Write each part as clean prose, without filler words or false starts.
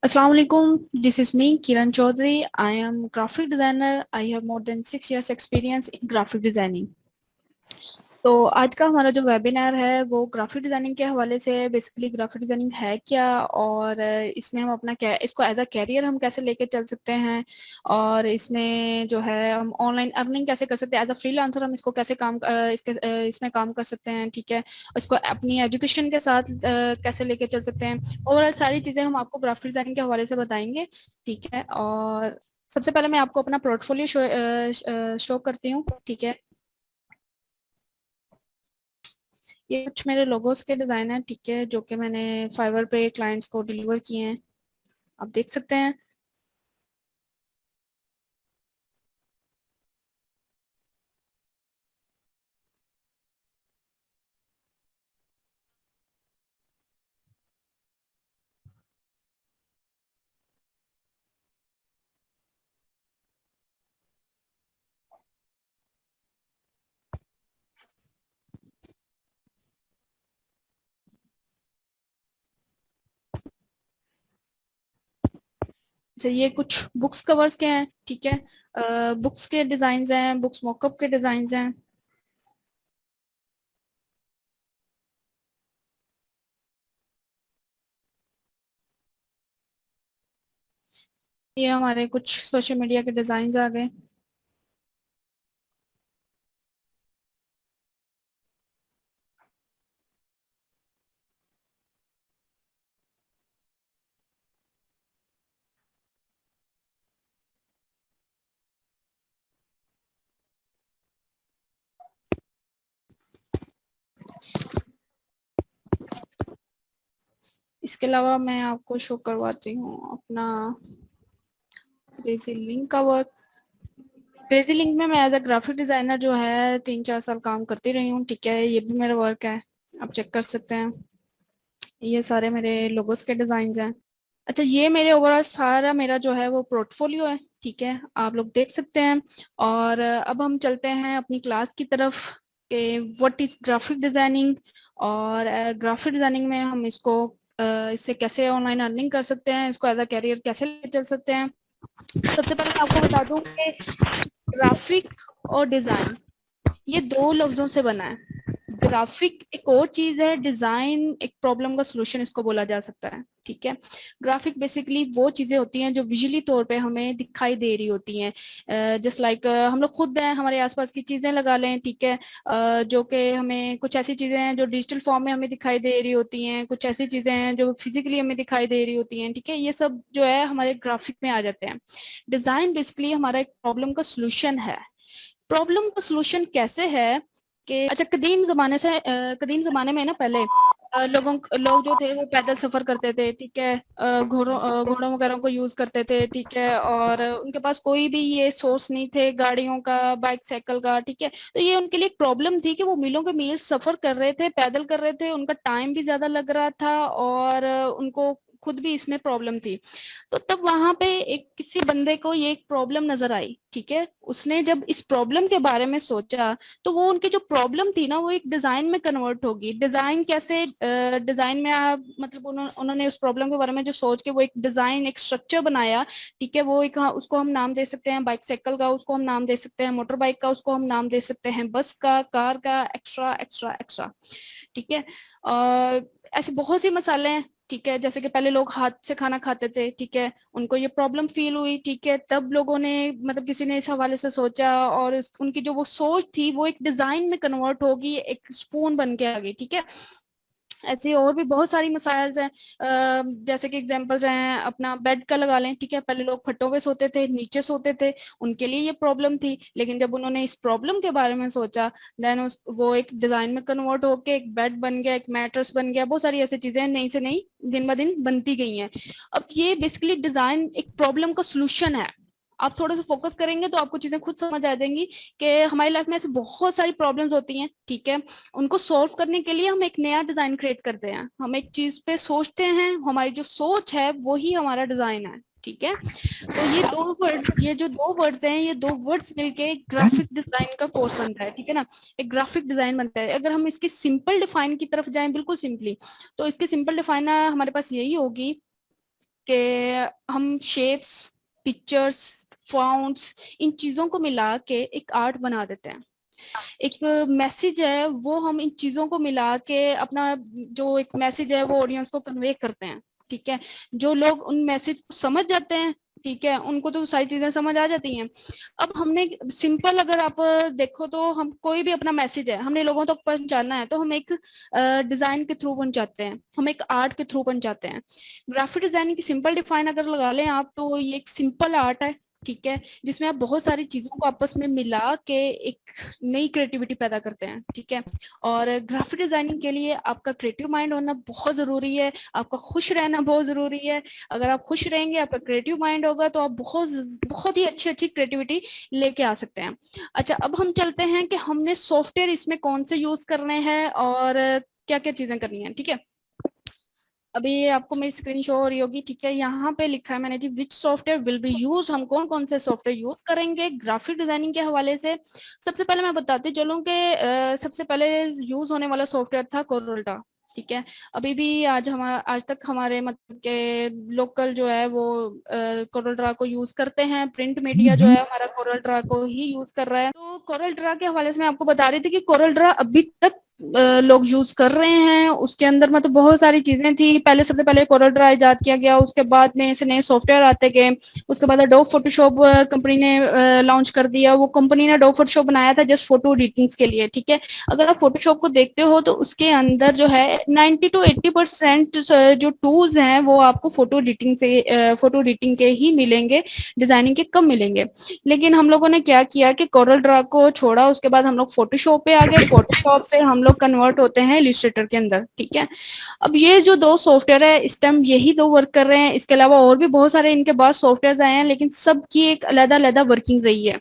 Assalamu alaikum. This is me, Kiran Chaudhary. I am graphic designer. I have more than 6 years experience in graphic designing. तो आज का हमारा जो webinar है वो ग्राफिक डिजाइनिंग के हवाले से है। बेसिकली ग्राफिक डिजाइनिंग है क्या और इसमें हम अपना क्या इसको एज अ कैरियर हम कैसे लेके चल सकते हैं और इसमें जो है हम ऑनलाइन अर्निंग कैसे कर सकते हैं। एज अ फ्रीलांसर हम इसको कैसे इसमें काम कर सकते हैं। ठीक है, इसको अपनी एजुकेशन के साथ कैसे लेके चल सकते हैं। ओवरऑल सारी चीजें हम आपको ग्राफिक डिजाइनिंग के हवाले से बताएंगे। ठीक है, और सबसे पहले मैं आपको अपना पोर्टफोलियो शो करती हूँ। ठीक है, ये कुछ मेरे लोगोस के डिजाइन है। ठीक है, जो कि मैंने फाइवर पे क्लाइंट्स को डिलीवर किए हैं, आप देख सकते हैं। अच्छा, ये कुछ बुक्स कवर्स के हैं। ठीक है, बुक्स के डिजाइन हैं, बुक्स मॉकअप के डिजाइन हैं। ये हमारे कुछ सोशल मीडिया के डिजाइन आ गए। इसके अलावा मैं आपको शो करवाती हूँ अपना क्रेजी लिंक का वर्क। क्रेजी लिंक में मैं एज अ ग्राफिक डिजाइनर जो है 3-4 साल काम करती रही हूँ। ठीक है, ये भी मेरा वर्क है, आप चेक कर सकते हैं। ये सारे मेरे लोगोस के डिजाइन हैं। अच्छा, ये मेरे ओवरऑल सारा मेरा जो है वो पोर्टफोलियो है। ठीक है, आप लोग देख सकते हैं। और अब हम चलते हैं अपनी क्लास की तरफ कि व्हाट इज ग्राफिक डिजाइनिंग और ग्राफिक डिजाइनिंग में हम इसको इससे कैसे ऑनलाइन अर्निंग कर सकते हैं, इसको एज अ कैरियर कैसे ले चल सकते हैं। सबसे पहले मैं आपको बता दूं कि ग्राफिक और डिजाइन ये दो लफ्जों से बना है। ग्राफिक एक और चीज है, डिजाइन एक प्रॉब्लम का सलूशन इसको बोला जा सकता है। ठीक है, ग्राफिक बेसिकली वो चीजें होती हैं जो विजुअली तौर पे हमें दिखाई दे रही होती हैं। जस्ट लाइक हम लोग खुद हैं, हमारे आसपास की चीजें लगा लें। ठीक है, जो कि हमें कुछ ऐसी चीजें हैं जो डिजिटल फॉर्म में हमें दिखाई दे रही होती हैं, कुछ ऐसी चीजें हैं जो फिजिकली हमें दिखाई दे रही होती हैं। ठीक है, ये सब जो है हमारे ग्राफिक में आ जाते हैं। डिजाइन बेसिकली हमारा एक प्रॉब्लम का सोल्यूशन है। प्रॉब्लम का सलूशन कैसे है कि अच्छा, कदीम जमाने में ना पहले लोग जो थे वो पैदल सफर करते थे। ठीक है, घोड़ों वगैरह को यूज करते थे। ठीक है, और उनके पास कोई भी ये सोर्स नहीं थे गाड़ियों का, बाइक साइकिल का। ठीक है, तो ये उनके लिए एक प्रॉब्लम थी कि वो मीलों के मील सफर कर रहे थे, पैदल कर रहे थे, उनका टाइम भी ज्यादा लग रहा था और उनको खुद भी इसमें प्रॉब्लम थी। तो तब वहां पे एक किसी बंदे को ये एक प्रॉब्लम नजर आई। ठीक है, उसने जब इस प्रॉब्लम के बारे में सोचा तो वो उनकी जो प्रॉब्लम थी ना वो एक डिजाइन में कन्वर्ट होगी। डिजाइन कैसे? डिजाइन में आप मतलब उन्होंने उस प्रॉब्लम के बारे में जो सोच के वो एक डिजाइन, एक स्ट्रक्चर बनाया। ठीक है, वो एक उसको हम नाम दे सकते हैं बाइक साइकिल का, उसको हम नाम दे सकते हैं मोटर बाइक का, उसको हम नाम दे सकते हैं बस का, कार का, एक्स्ट्रा एक्स्ट्रा एक्स्ट्रा। ठीक है, ऐसे बहुत सी मसाले हैं। ठीक है, जैसे कि पहले लोग हाथ से खाना खाते थे। ठीक है, उनको ये प्रॉब्लम फील हुई। ठीक है, तब लोगों ने मतलब किसी ने इस हवाले से सोचा और उनकी जो वो सोच थी वो एक डिजाइन में कन्वर्ट होगी, एक स्पून बन के आ गई। ठीक है, ऐसे और भी बहुत सारी मसाइल्स हैं। जैसे कि एग्जांपल्स हैं, अपना बेड का लगा लें। ठीक है, पहले लोग फट्टों पे सोते थे, नीचे सोते थे, उनके लिए ये प्रॉब्लम थी। लेकिन जब उन्होंने इस प्रॉब्लम के बारे में सोचा, देन वो एक डिजाइन में कन्वर्ट होके एक बेड बन गया, एक मैट्रेस बन गया। बहुत सारी ऐसी चीजें नई से नई दिन ब दिन बनती गई हैं। अब ये बेसिकली डिजाइन एक प्रॉब्लम का सोल्यूशन है। आप थोड़ा सा फोकस करेंगे तो आपको चीजें खुद समझ आ जाएंगी कि हमारी लाइफ में ऐसी बहुत सारी प्रॉब्लम्स होती हैं। ठीक है, उनको सॉल्व करने के लिए हम एक नया डिजाइन क्रिएट करते हैं। हम एक चीज पे सोचते हैं, हमारी जो सोच है वो ही हमारा डिजाइन है। ठीक है, तो ये जो दो वर्ड्स हैं, ये दो वर्ड्स मिलके एक ग्राफिक डिजाइन का कोर्स बनता है। ठीक है ना, एक ग्राफिक डिजाइन बनता है। अगर हम इसकी सिंपल डिफाइन की तरफ जाएं, बिल्कुल सिंपली, तो इसकी सिंपल डिफाइन हमारे पास यही होगी कि हम शेप्स, पिक्चर्स, फॉन्ट्स, इन चीजों को मिला के एक आर्ट बना देते हैं। एक मैसेज है वो हम इन चीजों को मिला के अपना जो एक मैसेज है वो ऑडियंस को कन्वे करते हैं। ठीक है, जो लोग उन मैसेज को समझ जाते हैं, ठीक है, उनको तो सारी चीजें समझ आ जाती हैं। अब हमने सिंपल, अगर आप देखो तो हम कोई भी अपना मैसेज है हमने लोगों तक पहुंचाना है तो हम एक डिजाइन के थ्रू पहुंचाते हैं, हम एक आर्ट के थ्रू पहुंचाते हैं। ग्राफिक डिजाइनिंग की सिंपल डिफाइन अगर लगा लें आप तो ये एक सिंपल आर्ट है, ठीक है, जिसमें आप बहुत सारी चीजों को आपस में मिला के एक नई क्रिएटिविटी पैदा करते हैं। ठीक है, और ग्राफिक डिजाइनिंग के लिए आपका क्रिएटिव माइंड होना बहुत जरूरी है, आपका खुश रहना बहुत जरूरी है। अगर आप खुश रहेंगे, आपका क्रिएटिव माइंड होगा, तो आप बहुत बहुत ही अच्छी अच्छी क्रिएटिविटी लेके आ सकते हैं। अच्छा, अब हम चलते हैं कि हमने सॉफ्टवेयर इसमें कौन से यूज करने हैं और क्या क्या चीजें करनी है। ठीक है, अभी आपको मेरी स्क्रीन शो हो रही होगी। ठीक है, यहाँ पे लिखा है मैंने जी, which software will be use, हम कौन कौन से सॉफ्टवेयर यूज करेंगे ग्राफिक डिजाइनिंग के हवाले से। सबसे पहले मैं बताती चलूँ कि सबसे पहले यूज होने वाला सॉफ्टवेयर था कोरलड्रा। ठीक है, अभी भी आज तक हमारे मतलब के लोकल जो है वो कोरलड्रा को यूज करते हैं। प्रिंट मीडिया जो है हमारा कोरलड्रा को ही यूज कर रहा है। तो कोरलड्रा के हवाले से मैं आपको बता रही थी कि कोरलड्रा अभी तक लोग यूज कर रहे हैं। उसके अंदर मतलब बहुत सारी चीजें थी। पहले सबसे पहले कोरलड्रा इजाद किया गया, उसके बाद नए से नए सॉफ्टवेयर आते गए। उसके बाद एडोब फोटोशॉप कंपनी ने लॉन्च कर दिया। वो कंपनी ने एडोब फोटोशॉप बनाया था जस्ट फोटो एडिटिंग के लिए। ठीक है, अगर आप फोटोशॉप को देखते हो तो उसके अंदर जो है 90 to 80% जो टूल्स हैं वो आपको फोटो एडिटिंग के ही मिलेंगे, डिजाइनिंग के कम मिलेंगे। लेकिन हम लोगों ने क्या किया कि कोरलड्रा को छोड़ा, उसके बाद हम लोग फोटोशॉप पे आ गए। फोटोशॉप से हम लोग कन्वर्ट होते हैं इलस्ट्रेटर के अंदर। ठीक है, अब ये जो दो सॉफ्टवेयर है इस टाइम यही दो वर्क कर रहे हैं। इसके अलावा और भी बहुत सारे इनके पास सॉफ्टवेयर आए हैं, लेकिन सबकी एक अलग अलग वर्किंग रही है।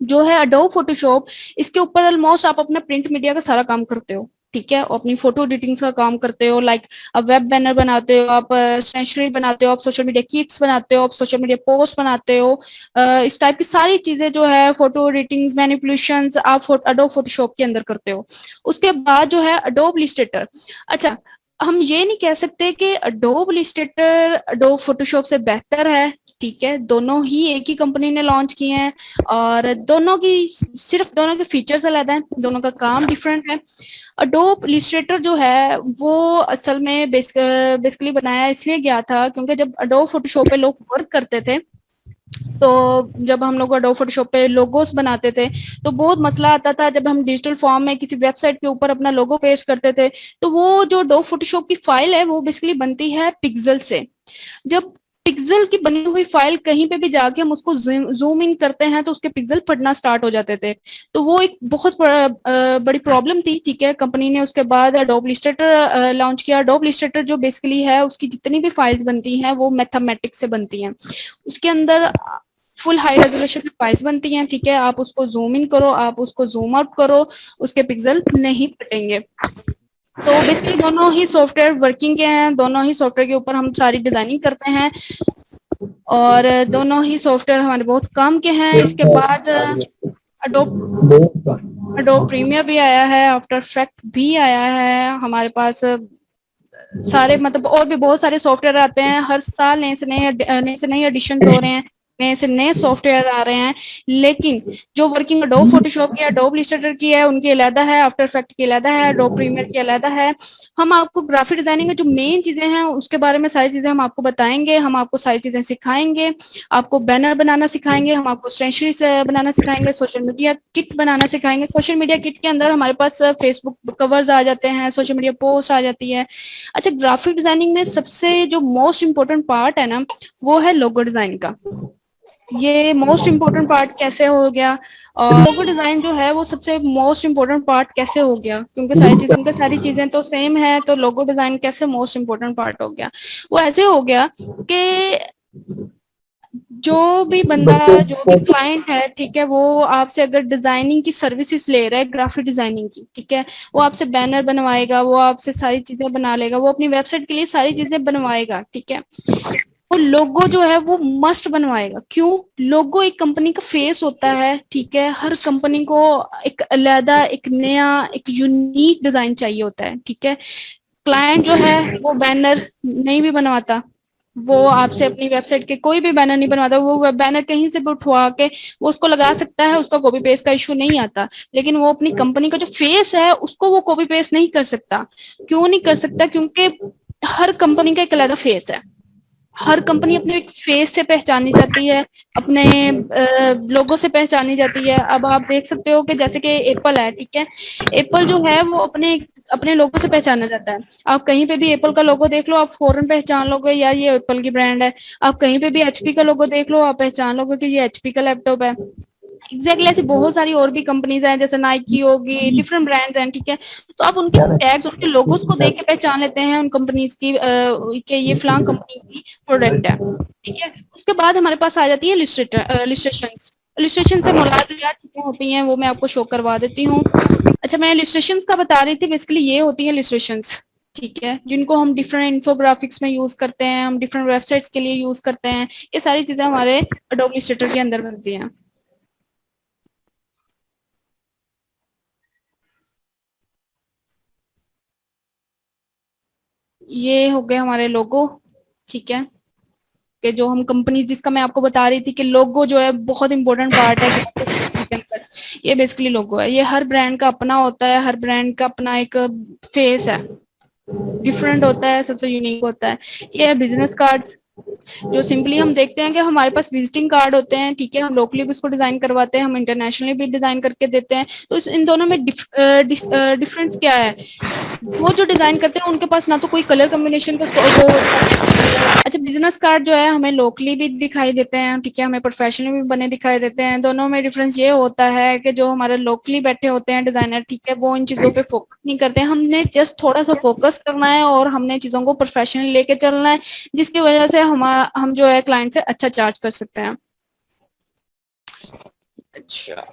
जो है अडोब फोटोशॉप, इसके ऊपर ऑलमोस्ट आप अपना प्रिंट मीडिया का सारा काम करते हो। ठीक है, और अपनी फोटो एडिटिंग का काम करते हो, लाइक आप वेब बैनर बनाते हो, आप स्टेशनरी बनाते हो, आप सोशल मीडिया किट्स बनाते हो, आप सोशल मीडिया पोस्ट बनाते हो। इस टाइप की सारी चीजें जो है फोटो एडिटिंग मैनिपुलेशन आप अडोब फोटोशॉप के अंदर करते हो। उसके बाद जो है अडोब इलस्ट्रेटर। अच्छा, हम ये नहीं कह सकते कि अडोब इलस्ट्रेटर अडोब फोटोशॉप से बेहतर है। ठीक है, दोनों ही एक ही कंपनी ने लॉन्च किए हैं और दोनों के फीचर्स अलग हैं, दोनों का काम डिफरेंट है। अडोब इलस्ट्रेटर जो है वो असल में बेसिकली बनाया इसलिए गया था क्योंकि जब अडोब फोटोशॉप पे लोग वर्क करते थे, तो जब हम लोग अडोब फोटोशॉप पे लोगोस बनाते थे तो बहुत मसला आता था। जब हम डिजिटल फॉर्म में किसी वेबसाइट के ऊपर अपना लोगो पेस्ट करते थे तो वो जो अडोब फोटोशॉप की फाइल है वो बेसिकली बनती है पिक्सल से। जब पिक्सल की बनी हुई फाइल कहीं पे भी जाके हम उसको जूम इन करते हैं तो उसके पिक्सल फटना स्टार्ट हो जाते थे। तो वो एक बहुत बड़ी प्रॉब्लम थी। ठीक है, कंपनी ने उसके बाद एडोब इलस्ट्रेटर लॉन्च किया। एडोब इलस्ट्रेटर जो बेसिकली है उसकी जितनी भी फाइल्स बनती हैं वो मैथमेटिक्स से बनती हैं। उसके अंदर फुल हाई रेजोल्यूशन फाइल्स बनती हैं। ठीक है, आप उसको जूम इन करो, आप उसको जूम आउट करो, उसके पिक्सल नहीं फटेंगे। तो बेसिकली दोनों ही सॉफ्टवेयर वर्किंग के हैं, दोनों ही सॉफ्टवेयर के ऊपर हम सारी डिजाइनिंग करते हैं और दोनों ही सॉफ्टवेयर हमारे बहुत काम के हैं। इसके बाद अडोब अडोब प्रीमियर भी आया है, आफ्टर इफेक्ट भी आया है हमारे पास। सारे मतलब और भी बहुत सारे सॉफ्टवेयर आते हैं हर साल, नए से नए एडिशन हो रहे हैं, नए से नए सॉफ्टवेयर आ रहे हैं। लेकिन जो वर्किंग अडोब फोटोशॉप की है, अडोब इलस्ट्रेटर की है, उनकी अलग है, आफ्टर इफेक्ट की अलग है, अडोब प्रीमियर की अलग है। हम आपको ग्राफिक डिजाइनिंग में जो मेन चीजें हैं उसके बारे में सारी चीजें हम आपको बताएंगे, हम आपको सारी चीजें सिखाएंगे। आपको बैनर बनाना सिखाएंगे, हम आपको स्टेशनरी से बनाना सिखाएंगे, सोशल मीडिया किट बनाना सिखाएंगे। सोशल मीडिया किट के अंदर हमारे पास फेसबुक कवर्स आ जाते हैं, सोशल मीडिया पोस्ट आ जाती है। अच्छा, ग्राफिक डिजाइनिंग में सबसे जो मोस्ट इम्पोर्टेंट पार्ट है ना वो है लोगो डिजाइन का। ये मोस्ट इम्पोर्टेंट पार्ट कैसे हो गया, और लोगो डिजाइन जो है वो सबसे मोस्ट इम्पोर्टेंट पार्ट कैसे हो गया, क्योंकि सारी चीजें तो सेम है, तो लोगो डिजाइन कैसे मोस्ट इम्पोर्टेंट पार्ट हो गया। वो ऐसे हो गया कि जो भी बंदा, जो भी क्लाइंट है, ठीक है, वो आपसे अगर डिजाइनिंग की सर्विसेज ले रहा है ग्राफिक डिजाइनिंग की, ठीक है, वो आपसे बैनर बनवाएगा, वो आपसे सारी चीजें बना लेगा, वो अपनी वेबसाइट के लिए सारी चीजें बनवाएगा। ठीक है, वो लोगो जो है वो मस्ट बनवाएगा। क्यों? लोगो एक कंपनी का फेस होता है। ठीक है, हर कंपनी को एक अलग, एक नया, एक यूनिक डिजाइन चाहिए होता है। ठीक है, क्लाइंट जो है वो बैनर नहीं भी बनवाता, वो आपसे अपनी वेबसाइट के कोई भी बैनर नहीं बनवाता, वो बैनर कहीं से भी उठवा के वो उसको लगा सकता है, उसका कॉपी पेस्ट का इशू नहीं आता। लेकिन वो अपनी कंपनी का जो फेस है उसको वो कॉपी पेस्ट नहीं कर सकता। क्यों नहीं कर सकता? क्योंकि हर कंपनी का एक अलग फेस है। हर कंपनी अपने एक फेस से पहचानी जाती है, अपने लोगो से पहचानी जाती है। अब आप देख सकते हो कि जैसे कि एप्पल है, ठीक है, एप्पल जो है वो अपने अपने लोगो से पहचाना जाता है। आप कहीं पे भी एप्पल का लोगो देख लो, आप फौरन पहचान लोगे यार ये एप्पल की ब्रांड है। आप कहीं पे भी एचपी का लोगो देख लो, आप पहचान लोगे कि ये एचपी का लैपटॉप है। एग्जैक्टली ऐसी बहुत सारी और भी कंपनीज हैं, जैसे नाइकी होगी, डिफरेंट ब्रांड्स हैं, ठीक है। तो आप उनके टैग्स, उनके लोगोस को देख के पहचान लेते हैं उन कंपनीज की कि ये फलां कंपनी की प्रोडक्ट है, ठीक है। उसके बाद हमारे पास आ जाती है लिस्ट्रेशन। लिस्ट्रेशन से मुराद क्या चीजें होती हैं वो मैं आपको शो करवा देती हूँ। अच्छा, मैं लिस्ट्रेशन का बता रही थी, बेसिकली ये होती है लिस्ट्रेशन, ठीक है, जिनको हम डिफरेंट इन्फोग्राफिक्स में यूज करते हैं, हम डिफरेंट वेबसाइट्स के लिए यूज करते हैं। ये सारी चीजें हमारे एडोब इलस्ट्रेटर के अंदर बनती हैं। ये हो गए हमारे लोगो, ठीक है, कि जो हम कंपनी जिसका मैं आपको बता रही थी कि लोगो जो है बहुत इंपॉर्टेंट पार्ट है के अंदर। ये बेसिकली लोगो है, ये हर ब्रांड का अपना होता है, हर ब्रांड का अपना एक फेस है, डिफरेंट होता है, सबसे यूनिक होता है। ये है बिजनेस कार्ड्स, जो सिंपली हम देखते हैं कि हमारे पास विजिटिंग कार्ड होते हैं, ठीक है, हम लोकली भी उसको डिजाइन करवाते हैं, हम इंटरनेशनली भी डिजाइन करके देते हैं। तो इन दोनों में डिफरेंस क्या है? वो जो डिजाइन करते हैं उनके पास ना तो कोई कलर कॉम्बिनेशन का वो होता है। अच्छा, बिजनेस कार्ड जो है हमें लोकली भी दिखाई देते हैं, ठीक है, हमें प्रोफेशनली भी बने दिखाई देते हैं। दोनों में डिफरेंस ये होता है कि जो हमारे लोकली बैठे होते हैं डिजाइनर, ठीक है, वो इन चीजों पे फोकस नहीं करते हैं। हमने जस्ट थोड़ा सा फोकस करना है और हमने चीजों को प्रोफेशनली लेके चलना है, जिसकी वजह से हम जो है क्लाइंट से अच्छा चार्ज कर सकते हैं। अच्छा,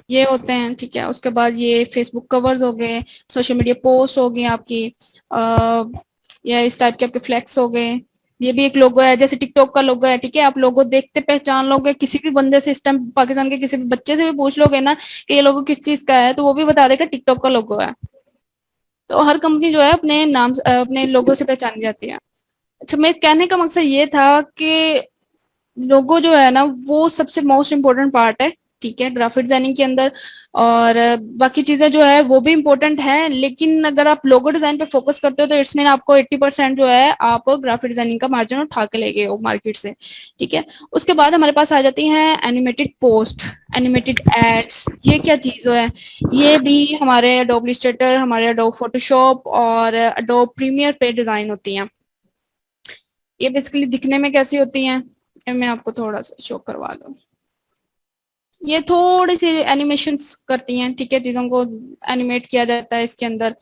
ये होते हैं, ठीक है। उसके बाद ये फेसबुक कवर्स हो गए, सोशल मीडिया पोस्ट हो गई आपकी, आ, या इस टाइप के आपके फ्लैक्स हो गए। ये भी एक लोगो है, जैसे टिकटॉक का लोगो है, ठीक है, आप लोगो देखते पहचान लोगे। किसी भी बंदे से इस टाइम पाकिस्तान के किसी भी बच्चे से भी पूछ लोगे ना कि ये लोगो किस चीज का है, तो वो भी बता देगा टिकटॉक का लोगो है। तो हर कंपनी जो है अपने नाम अपने लोगो से पहचानी जाती है। अच्छा, मेरे कहने का मकसद ये था कि लोगो जो है ना वो सबसे मोस्ट इम्पोर्टेंट पार्ट है, ठीक है, ग्राफिक डिजाइनिंग के अंदर। और बाकी चीजें जो है वो भी इम्पोर्टेंट है, लेकिन अगर आप लोगो डिजाइन पे फोकस करते हो तो इट्स मीन आपको 80% जो है आप ग्राफिक डिजाइनिंग का मार्जिन उठा के ले गए हो मार्केट से, ठीक है। उसके बाद हमारे पास आ जाती हैं एनिमेटेड पोस्ट, एनिमेटेड एड्स। ये क्या चीज है? ये भी हमारे एडोब इलस्ट्रेटर, हमारे एडोब फोटोशॉप और एडोब प्रीमियर पे डिजाइन होती हैं। ये बेसिकली दिखने में कैसी होती हैं, ये मैं आपको थोड़ा सा शो करवा दूं। ये थोड़ी सी एनिमेशंस करती हैं, ठीक है, चीजों को एनिमेट किया जाता है इसके अंदर।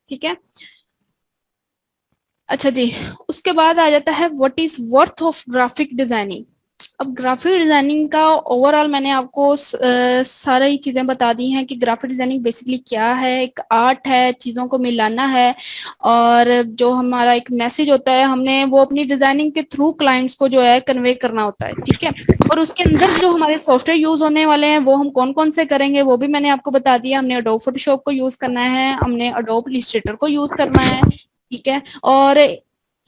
ठीक है। अच्छा जी, उसके बाद आ जाता है what is worth of graphic designing. अब ग्राफिक डिजाइनिंग का ओवरऑल मैंने आपको सारी चीजें बता दी हैं कि ग्राफिक डिजाइनिंग बेसिकली क्या है। एक आर्ट है, चीजों को मिलाना है, और जो हमारा एक मैसेज होता है हमने वो अपनी डिजाइनिंग के थ्रू क्लाइंट्स को जो है कन्वे करना होता है, ठीक है। और उसके अंदर जो हमारे सॉफ्टवेयर यूज होने वाले हैं वो हम कौन कौन से करेंगे वो भी मैंने आपको बता दिया। हमने अडोब फोटोशॉप को यूज करना है, हमने अडोब इलस्ट्रेटर को यूज करना है, ठीक है। और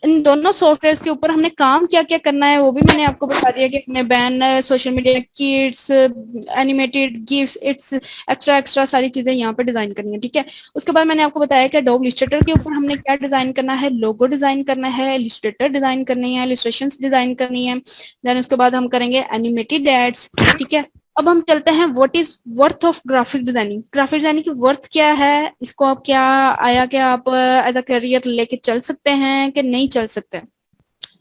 इन दोनों सॉफ्टवेयर के ऊपर हमने काम क्या क्या करना है वो भी मैंने आपको बता दिया कि हमने banner, social media kits, animated gifts, it's extra extra सारी चीजें यहाँ पे डिजाइन करनी है, ठीक है। उसके बाद मैंने आपको बताया कि एडोब इलस्ट्रेटर के ऊपर हमने क्या डिजाइन करना है, लोगो डिजाइन करना है, इलस्ट्रेटर डिजाइन करनी है, इलस्ट्रेशन डिजाइन करनी है। देन उसके बाद हम करेंगे एनिमेटेड एड्स, ठीक है। अब हम चलते हैं what is worth of graphic designing. Graphic designing की वर्थ क्या है, इसको आप क्या आया कि आप एज अ करियर लेके चल सकते हैं कि नहीं चल सकते।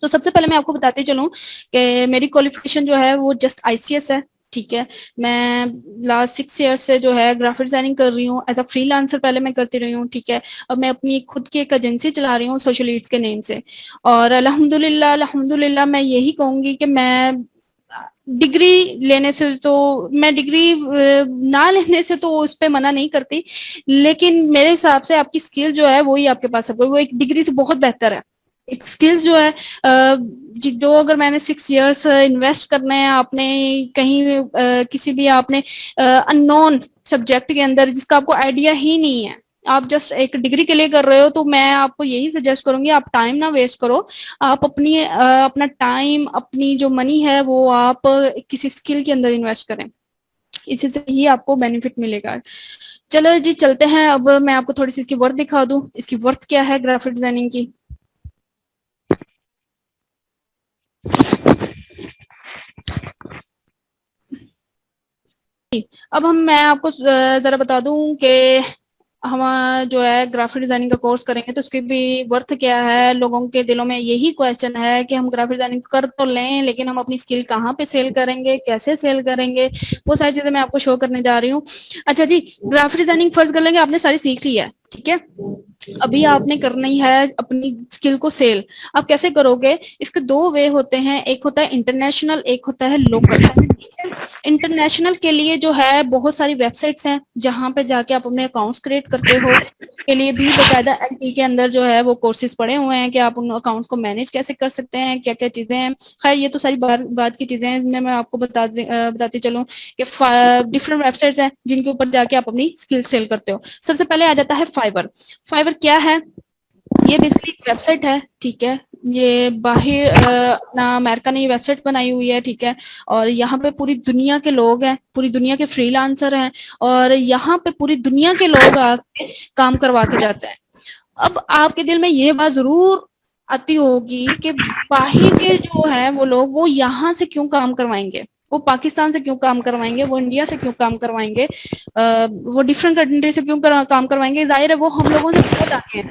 तो सबसे पहले मैं आपको बताती चलूं कि मेरी क्वालिफिकेशन जो है वो जस्ट आईसीएस है, ठीक है। मैं लास्ट 6 ईयर से जो है ग्राफिक डिजाइनिंग कर रही हूँ एज अ फ्रीलांसर, पहले मैं करती रही हूँ, ठीक है। अब मैं अपनी खुद की एक एजेंसी चला रही हूँ सोशल ईट्स के नेम से। और अल्हम्दुलिल्लाह अल्हम्दुलिल्लाह मैं यही कहूंगी कि मैं डिग्री लेने से तो मैं डिग्री ना लेने से तो उस पर मना नहीं करती, लेकिन मेरे हिसाब से आपकी स्किल जो है वो ही आपके पास है, वो एक डिग्री से बहुत बेहतर है। एक स्किल्स जो है जो अगर मैंने 6 इयर्स इन्वेस्ट करने हैं आपने कहीं किसी भी आपने अननोन सब्जेक्ट के अंदर जिसका आपको आइडिया ही नहीं है, आप जस्ट एक डिग्री के लिए कर रहे हो, तो मैं आपको यही सजेस्ट करूंगी आप टाइम ना वेस्ट करो। आप अपना टाइम अपनी जो मनी है वो आप किसी स्किल के अंदर इन्वेस्ट करें, इसी से ही आपको बेनिफिट मिलेगा। चलो जी चलते हैं, अब मैं आपको थोड़ी सी इसकी वर्थ दिखा दूं, इसकी वर्थ क्या है ग्राफिक डिजाइनिंग की। अब मैं आपको जरा बता दूं कि हम जो है ग्राफिक डिजाइनिंग का कोर्स करेंगे तो उसकी भी वर्थ क्या है। लोगों के दिलों में यही क्वेश्चन है कि हम ग्राफिक डिजाइनिंग कर तो लें लेकिन हम अपनी स्किल कहाँ पे सेल करेंगे, कैसे सेल करेंगे, वो सारी चीजें मैं आपको शो करने जा रही हूँ। अच्छा जी, ग्राफिक डिजाइनिंग फर्ज कर लेंगे, आपने सारी सीख ली है, ठीक है। अभी आपने करनी है अपनी स्किल को सेल। आप कैसे करोगे, इसके दो वे होते हैं, एक होता है इंटरनेशनल, एक होता है लोकल। इंटरनेशनल के लिए जो है बहुत सारी वेबसाइट्स हैं जहां पे जाके आप अपने अकाउंट्स क्रिएट करते हो, के लिए भी बकायदा एलटी के अंदर जो है वो कोर्सेज पड़े हुए हैं कि आप उन अकाउंट्स को मैनेज कैसे कर सकते हैं, क्या क्या चीजें हैं। खैर ये तो सारी बात की चीजें हैं, मैं आपको बताती चलूं कि डिफरेंट वेबसाइट्स हैं जिनके ऊपर जाके आप अपनी स्किल सेल करते हो। सबसे पहले आ जाता है फाइवर। फाइवर क्या है, ये बेसिकली एक वेबसाइट है, ठीक है। ये बाहर अपना अमेरिका ने ये वेबसाइट बनाई हुई है, ठीक है। और यहाँ पे पूरी दुनिया के लोग हैं, पूरी दुनिया के फ्रीलांसर हैं, और यहाँ पे पूरी दुनिया के लोग आके काम करवा के जाते हैं। अब आपके दिल में ये बात जरूर आती होगी कि बाहर के जो है वो लोग वो यहाँ से क्यों काम करवाएंगे, वो पाकिस्तान से क्यों काम करवाएंगे, वो इंडिया से क्यों काम करवाएंगे, वो डिफरेंट कंट्री से क्यों काम करवाएंगे। जाहिर है वो हम लोगों से बहुत आगे हैं।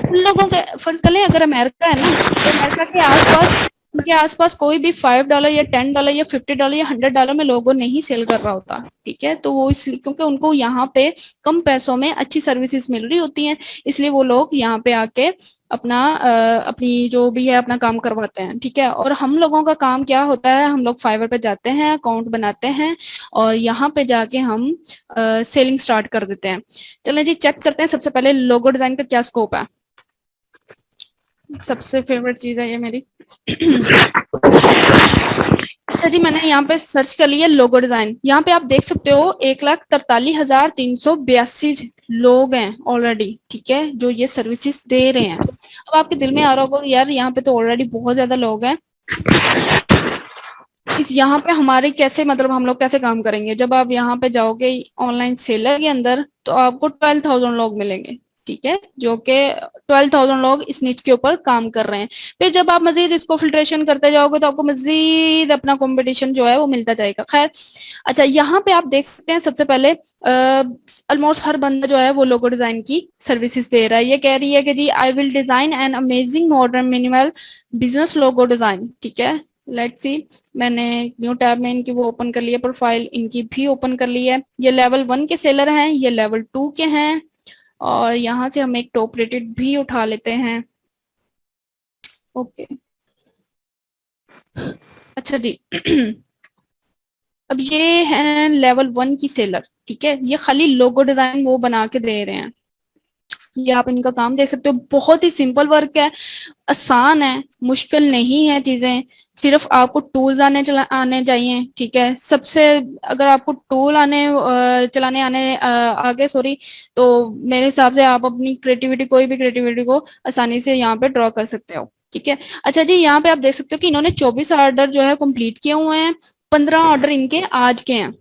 उन लोगों के फर्ज कर लें अगर अमेरिका है ना, तो अमेरिका के आसपास, उनके आसपास कोई भी $5 या $10 या $50 या $100 में लोगों नहीं सेल कर रहा होता, ठीक है। तो वो इसलिए क्योंकि उनको यहाँ पे कम पैसों में अच्छी सर्विसेज मिल रही होती हैं, इसलिए वो लोग यहाँ पे आके अपनी जो भी है अपना काम करवाते हैं, ठीक है। और हम लोगों का काम क्या होता है, हम लोग फाइवर पे जाते हैं, अकाउंट बनाते हैं, और यहाँ पे जाके हम सेलिंग स्टार्ट कर देते हैं। चलें जी चेक करते हैं सबसे पहले लोगो डिजाइन का क्या स्कोप है। सबसे फेवरेट चीज है ये मेरी। अच्छा जी, मैंने यहाँ पे सर्च कर लिया लोगो डिजाइन। यहाँ पे आप देख सकते हो 1,43,382 लोग हैं ऑलरेडी, ठीक है, जो ये सर्विसेज दे रहे हैं। अब आपके दिल में आ रहा होगा यार यहाँ पे तो ऑलरेडी बहुत ज्यादा लोग हैं, इस यहाँ पे हमारे कैसे, मतलब हम लोग कैसे काम करेंगे। जब आप यहाँ पे जाओगे ऑनलाइन सेलर के अंदर तो आपको 12,000 लोग मिलेंगे, ठीक है, जो कि 12,000 लोग इस निच के ऊपर काम कर रहे हैं। फिर जब आप मजीद इसको फिल्ट्रेशन करते जाओगे तो आपको मजीद अपना कंपटीशन जो है वो मिलता जाएगा। खैर अच्छा, यहाँ पे आप देख सकते हैं सबसे पहले ऑलमोस्ट हर बंदा जो है वो लोगो डिजाइन की सर्विसेज दे रहा है। ये कह रही है कि जी I will design an amazing modern minimal business logo design, ठीक है। लेट्स सी, मैंने न्यू टैब में इनकी वो ओपन कर लिया, प्रोफाइल इनकी भी ओपन कर ली है। ये लेवल 1 के सेलर हैं, ये लेवल 2 के हैं, और यहाँ से हम एक टॉप रेटेड भी उठा लेते हैं। ओके अच्छा जी। अब ये है लेवल 1 की सेलर, ठीक है, ये खाली लोगो डिजाइन वो बना के दे रहे हैं। ये आप इनका काम देख सकते हो, बहुत ही सिंपल वर्क है, आसान है, मुश्किल नहीं है चीजें। सिर्फ आपको टूल्स आने चाहिए, ठीक है। सबसे अगर आपको टूल चलाने आगे सॉरी, तो मेरे हिसाब से आप अपनी क्रिएटिविटी, कोई भी क्रिएटिविटी को आसानी से यहाँ पे ड्रॉ कर सकते हो, ठीक है। अच्छा जी, यहाँ पे आप देख सकते हो कि इन्होंने 24 ऑर्डर जो है कंप्लीट किए हुए हैं, 15 ऑर्डर इनके आज के हैं,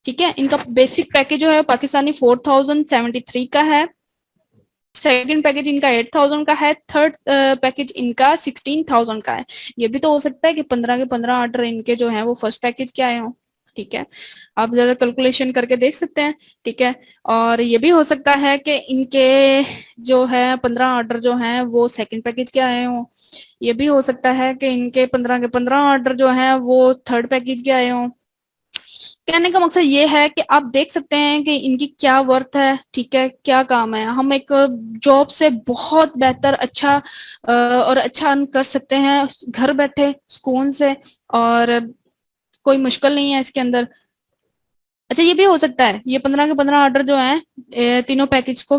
ठीक है। इनका बेसिक पैकेज जो है पाकिस्तानी 4,073 का है, सेकंड पैकेज इनका 8,000 का है, थर्ड पैकेज इनका 16,000 का है। ये भी तो हो सकता है कि 15 के 15 ऑर्डर इनके जो हैं वो फर्स्ट पैकेज के आए हों, ठीक है। आप जरा कैलकुलेशन करके देख सकते हैं, ठीक है। और ये भी हो सकता है कि इनके जो है 15 ऑर्डर जो हैं वो सेकंड पैकेज के आए हों। ये भी हो सकता है कि इनके 15 के 15 ऑर्डर जो हैं वो थर्ड पैकेज के आए हों। कहने का मकसद ये है कि आप देख सकते हैं कि इनकी क्या वर्थ है, ठीक है, क्या काम है। हम एक जॉब से बहुत बेहतर अच्छा और अच्छा अर्न कर सकते हैं घर बैठे सुकून से, और कोई मुश्किल नहीं है इसके अंदर। अच्छा ये भी हो सकता है ये 15 के 15 ऑर्डर जो है तीनों पैकेज को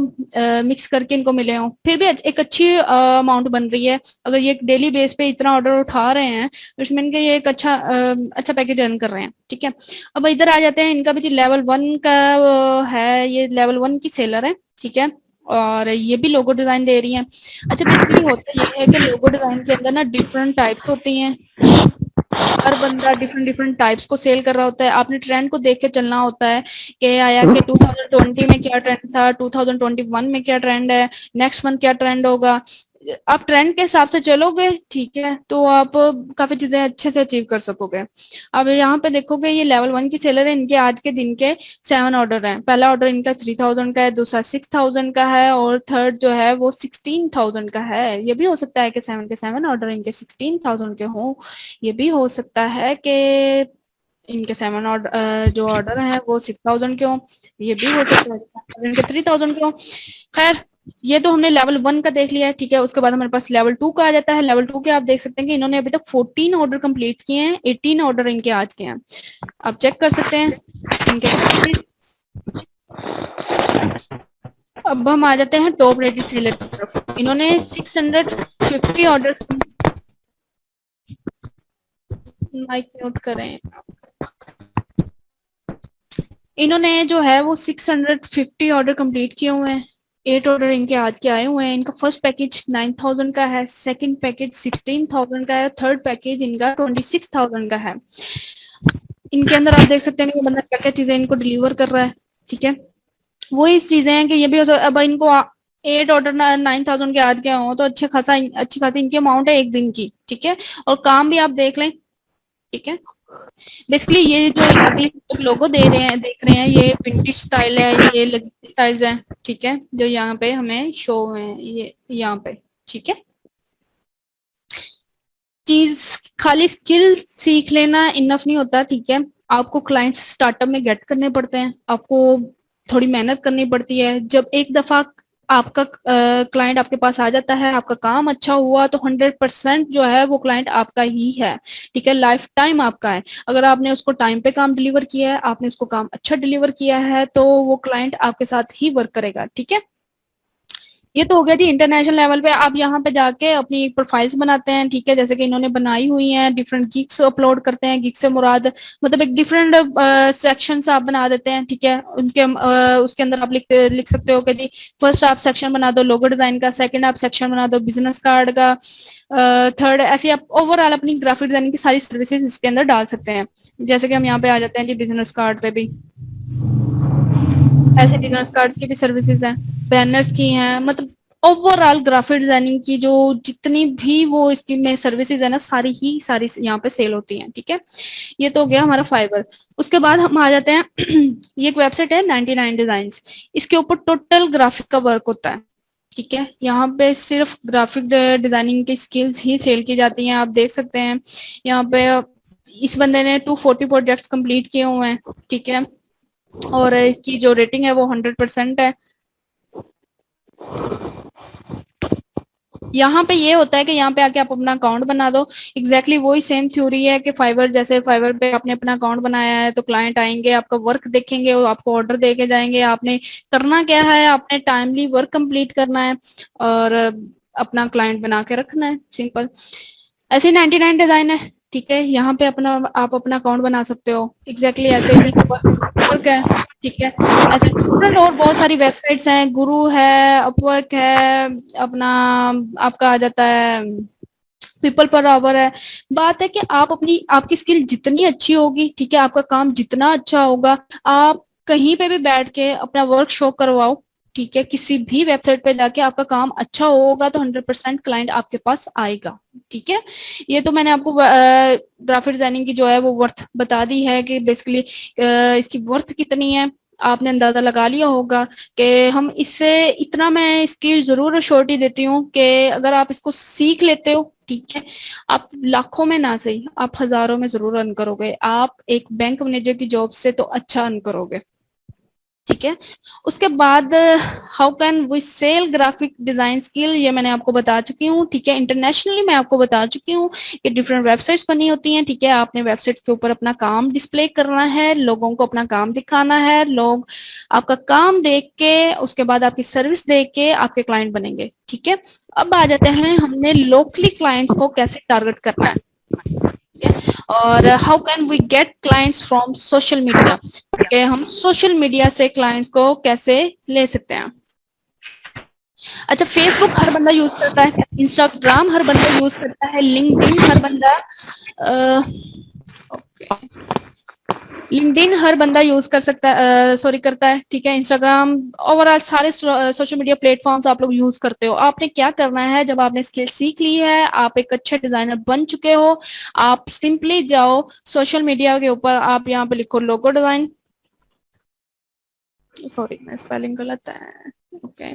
मिक्स करके इनको मिले हों, फिर भी एक अच्छी अमाउंट बन रही है। अगर ये डेली बेस पे इतना ऑर्डर उठा रहे हैं तो इसमें इनके ये एक अच्छा पैकेज अर्न कर रहे हैं, ठीक है। अब इधर आ जाते हैं, इनका भी जी लेवल 1 का है, ये लेवल 1 की सेलर है, ठीक है। और ये भी लोगो डिजाइन दे रही है। अच्छा बेसिकली होता ये है कि लोगो डिजाइन के अंदर ना डिफरेंट टाइप्स होती हैं, हर बंदा डिफरेंट डिफरेंट टाइप्स को सेल कर रहा होता है। आपने ट्रेंड को देख के चलना होता है कि आया कि 2020 में क्या ट्रेंड था, 2021 में क्या ट्रेंड है, नेक्स्ट मंथ क्या ट्रेंड होगा। आप ट्रेंड के हिसाब से चलोगे, ठीक है, तो आप काफी चीजें अच्छे से अचीव कर सकोगे। अब यहाँ पे देखोगे ये लेवल 1 की सेलर है, इनके आज के दिन के 7 ऑर्डर हैं। पहला ऑर्डर इनका 3000 का है, दूसरा 6000 का है, और थर्ड जो है वो 16000 का है। ये भी हो सकता है कि 7 के 7 ऑर्डर इनके 16000 के हों, ये भी हो सकता है कि इनके 7 ऑर्डर जो ऑर्डर हैं वो 6000 के हों, ये भी हो सकता है कि इनके 3000 के हों। खैर ये तो हमने लेवल 1 का देख लिया है, ठीक है। उसके बाद हमारे पास लेवल 2 का आ जाता है। लेवल 2 के आप देख सकते हैं कि इन्होंने अभी तक 14 ऑर्डर कंप्लीट किए हैं, 18 ऑर्डर इनके आज के हैं। आप चेक कर सकते हैं इनके प्राइस। अब हम आ जाते हैं टॉप रेटेड सेलर की तरफ। इन्होंने 650 ऑर्डर, माइक म्यूट करें, इन्होंने जो है वो 650 ऑर्डर कंप्लीट किए हुए हैं। 8 ऑर्डर इनके आज के आए हुए हैं। इनका फर्स्ट पैकेज 9000 का है, सेकंड पैकेज 16000 का है, थर्ड पैकेज इनका 26000 का है। इनके अंदर आप देख सकते हैं कि ये बंदा क्या क्या चीजें इनको डिलीवर कर रहा है, ठीक है। वो इस चीजें हैं कि ये भी हो सकता, अब इनको 8 ऑर्डर 9000 के आज के हों तो अच्छी खासी इनकी अमाउंट है एक दिन की, ठीक है। और काम भी आप देख लें, ठीक है। बेसिकली ये जो अभी लोगो दे रहे हैं देख रहे हैं, ये विंटेज स्टाइल है, ये लग्जरी स्टाइल्स हैं, ठीक है, जो यहाँ पे हमें शो है ये यहाँ पे, ठीक है। चीज खाली स्किल सीख लेना इनफ नहीं होता, ठीक है। आपको क्लाइंट्स स्टार्टअप में गेट करने पड़ते हैं, आपको थोड़ी मेहनत करनी पड़ती है। जब एक दफा आपका क्लाइंट आपके पास आ जाता है, आपका काम अच्छा हुआ, तो 100% जो है वो क्लाइंट आपका ही है, ठीक है, लाइफ टाइम आपका है। अगर आपने उसको टाइम पे काम डिलीवर किया है, आपने उसको काम अच्छा डिलीवर किया है, तो वो क्लाइंट आपके साथ ही वर्क करेगा, ठीक है। ये तो हो गया जी इंटरनेशनल लेवल पे। आप यहाँ पे जाके अपनी एक प्रोफाइल्स बनाते हैं, ठीक है, जैसे कि इन्होंने बनाई हुई हैं। डिफरेंट गिग्स अपलोड करते हैं, गिग से मुराद मतलब एक डिफरेंट सेक्शंस आप बना देते हैं, ठीक है। उनके उसके अंदर आप लिख सकते हो कि जी फर्स्ट आप सेक्शन बना दो लोगो डिजाइन का, सेकंड आप सेक्शन बना दो बिजनेस कार्ड का, थर्ड ऐसे आप ओवरऑल अपनी ग्राफिक डिजाइनिंग की सारी सर्विसेज इसके अंदर डाल सकते हैं। जैसे कि हम यहाँ पे आ जाते हैं जी बिजनेस कार्ड पे भी, ऐसे बिजनेस कार्ड्स की भी सर्विसेज हैं, बैनर्स की हैं, मतलब ओवरऑल ग्राफिक डिजाइनिंग की जो जितनी भी वो इसकी में सर्विसेज है ना, सारी ही सारी यहाँ पे सेल होती हैं, ठीक है। ये तो हो गया हमारा फाइबर। उसके बाद हम आ जाते हैं ये एक वेबसाइट है 99 डिजाइन्स, इसके ऊपर टोटल ग्राफिक का वर्क होता है, ठीक है। यहाँ पे सिर्फ ग्राफिक डिजाइनिंग की स्किल्स ही सेल की जाती हैं। आप देख सकते हैं यहाँ पे इस बंदे ने 240 प्रोजेक्ट्स कंप्लीट किए हुए हैं, ठीक है, और इसकी जो रेटिंग है वो 100% है। यहाँ पे ये होता है कि यहाँ पे आके आप अपना अकाउंट बना दो। एग्जैक्टली वही सेम थ्योरी है कि फाइवर जैसे, फाइवर पे आपने अपना अकाउंट बनाया है तो क्लाइंट आएंगे, आपका वर्क देखेंगे, वो आपको ऑर्डर दे के जाएंगे। आपने करना क्या है, आपने टाइमली वर्क कंप्लीट करना है और अपना क्लाइंट बना के रखना है, सिंपल। ऐसे 99 डिजाइन है, ठीक है। यहाँ पे अपना आप अपना अकाउंट बना सकते हो, एग्जैक्टली ऐसे ही वर्क है, ठीक है। ऐसे डिफरेंट और बहुत सारी वेबसाइट्स हैं, गुरु है, अपवर्क है, अपना आपका आ जाता है पीपल पर आवर है। बात है कि आप अपनी आपकी स्किल जितनी अच्छी होगी, ठीक है, आपका काम जितना अच्छा होगा, आप कहीं पे भी बैठ के अपना वर्क शो करवाओ, ठीक है, किसी भी वेबसाइट पे जाके आपका काम अच्छा होगा तो 100% क्लाइंट आपके पास आएगा, ठीक है। ये तो मैंने आपको ग्राफिक डिजाइनिंग की जो है वो वर्थ बता दी है कि बेसिकली इसकी वर्थ कितनी है। आपने अंदाजा लगा लिया होगा कि हम इससे इतना, मैं इसकी जरूर श्योरिटी देती हूँ कि अगर आप इसको सीख लेते हो, ठीक है, आप लाखों में ना सही आप हजारों में जरूर अर्न करोगे। आप एक बैंक मैनेजर की जॉब से तो अच्छा अर्न करोगे। ठीक है। उसके बाद how can we sell graphic design skill, ये मैंने आपको बता चुकी हूँ। ठीक है, इंटरनेशनली मैं आपको बता चुकी हूँ कि डिफरेंट वेबसाइट्स बनी होती हैं। ठीक है, आपने वेबसाइट के ऊपर अपना काम डिस्प्ले करना है, लोगों को अपना काम दिखाना है, लोग आपका काम देख के उसके बाद आपकी सर्विस देख के आपके क्लाइंट बनेंगे। ठीक है, अब आ जाते हैं हमने लोकली क्लाइंट्स को कैसे टारगेट करना है। और how can we get clients from social media, कि हम सोशल मीडिया से क्लाइंट्स को कैसे ले सकते हैं। अच्छा, फेसबुक हर बंदा यूज करता है, इंस्टाग्राम हर बंदा यूज करता है, लिंक्डइन हर बंदा ओके लिंक्डइन हर बंदा यूज कर सकता है, सॉरी करता है। ठीक है, इंस्टाग्राम, ओवरऑल सारे सोशल मीडिया प्लेटफॉर्म्स आप लोग यूज करते हो। आपने क्या करना है, जब आपने स्किल सीख ली है, आप एक अच्छे डिजाइनर बन चुके हो, आप सिंपली जाओ सोशल मीडिया के ऊपर, आप यहाँ पे लिखो लोगो डिजाइन, सॉरी मैं स्पेलिंग गलत है, ओके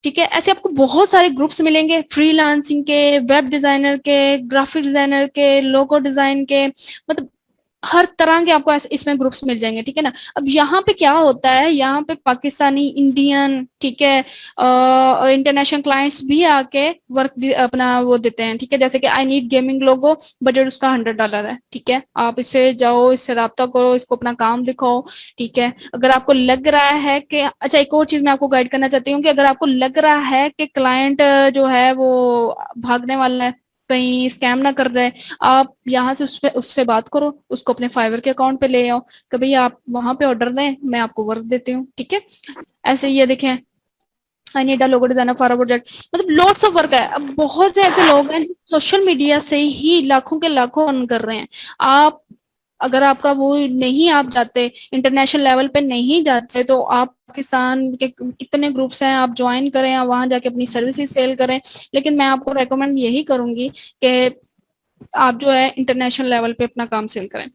ठीक है। ऐसे आपको बहुत सारे ग्रुप्स मिलेंगे, फ्रीलांसिंग के, वेब डिजाइनर के, ग्राफिक डिजाइनर के, लोगो डिजाइन के, मतलब हर तरह के आपको इसमें ग्रुप्स मिल जाएंगे। ठीक है ना। अब यहाँ पे क्या होता है, यहाँ पे पाकिस्तानी, इंडियन, ठीक है, और इंटरनेशनल क्लाइंट्स भी आके वर्क अपना वो देते हैं। ठीक है, जैसे कि I need gaming logo, budget उसका $100 है। ठीक है, आप इससे जाओ, इससे राब्ता करो, इसको अपना काम दिखाओ। ठीक है, अगर आपको लग रहा है कि, अच्छा एक और चीज मैं आपको गाइड करना चाहती हूँ कि अगर आपको लग रहा है कि क्लाइंट जो है वो भागने वाला है, कहीं स्कैम ना कर जाए, आप यहाँ से उससे बात करो, उसको अपने फाइवर के अकाउंट पे ले आओ कि भैया आप वहां पे ऑर्डर दें, मैं आपको वर्क देती हूँ। ठीक है, ऐसे ये देखें, I need a logo designer for a project, मतलब लॉट्स ऑफ वर्क है। अब बहुत से ऐसे लोग हैं जो सोशल मीडिया से ही लाखों के लाखों अर्न कर रहे हैं। आप, अगर आपका वो नहीं, आप जाते इंटरनेशनल लेवल पे नहीं जाते, तो आप पाकिस्तान के कितने ग्रुप्स हैं, आप ज्वाइन करें, आप वहां जाके अपनी सर्विसेज सेल करें। लेकिन मैं आपको रेकमेंड यही करूंगी कि आप जो है इंटरनेशनल लेवल पे अपना काम सेल करें,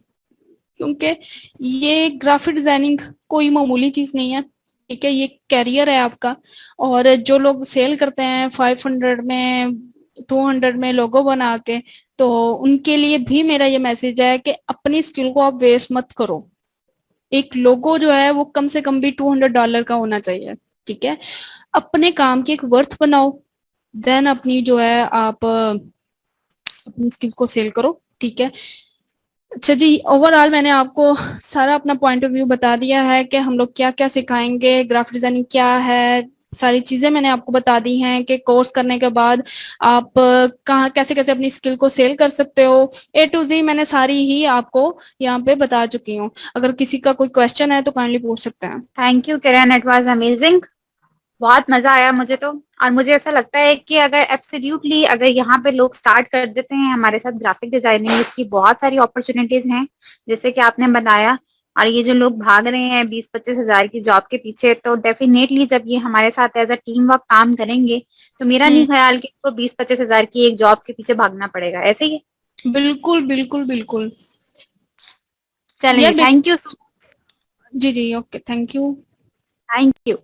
क्योंकि ये ग्राफिक डिजाइनिंग कोई मामूली चीज नहीं है। ठीक है, ये कैरियर है आपका। और जो लोग सेल करते हैं 500 में, 200 में लोगो बना के, तो उनके लिए भी मेरा ये मैसेज है कि अपनी स्किल को आप वेस्ट मत करो। एक लोगो जो है वो कम से कम भी $200 का होना चाहिए। ठीक है, अपने काम की एक वर्थ बनाओ, देन अपनी जो है आप अपनी स्किल को सेल करो। ठीक है। अच्छा जी, ओवरऑल मैंने आपको सारा अपना पॉइंट ऑफ व्यू बता दिया है कि हम लोग क्या क्या सिखाएंगे, ग्राफिक डिजाइनिंग क्या है, सारी चीजें मैंने आपको बता दी हैं कि कोर्स करने के बाद आप कहाँ कैसे कैसे अपनी स्किल को सेल कर सकते हो। ए टू जी मैंने सारी ही आपको यहाँ पे बता चुकी हूँ। अगर किसी का कोई क्वेश्चन है तो काइंडली पूछ सकते हैं। Thank you Kiran, it was amazing. बहुत मजा आया मुझे तो। और मुझे ऐसा लगता है कि अगर एब्सोल्युटली अगर यहाँ पे लोग स्टार्ट कर देते हैं हमारे साथ ग्राफिक डिजाइनिंग, इसकी बहुत सारी अपॉर्चुनिटीज हैं जैसे कि आपने बताया। और ये जो लोग भाग रहे हैं 20-25 हजार की जॉब के पीछे, तो डेफिनेटली जब ये हमारे साथ एज अ टीम वर्क काम करेंगे, तो मेरा नहीं ख्याल कि इनको 20-25 हजार की एक जॉब के पीछे भागना पड़ेगा। ऐसे ही है? बिल्कुल बिल्कुल बिल्कुल। चलिए, यार थैंक यू सो। जी जी, okay, thank you. Thank you.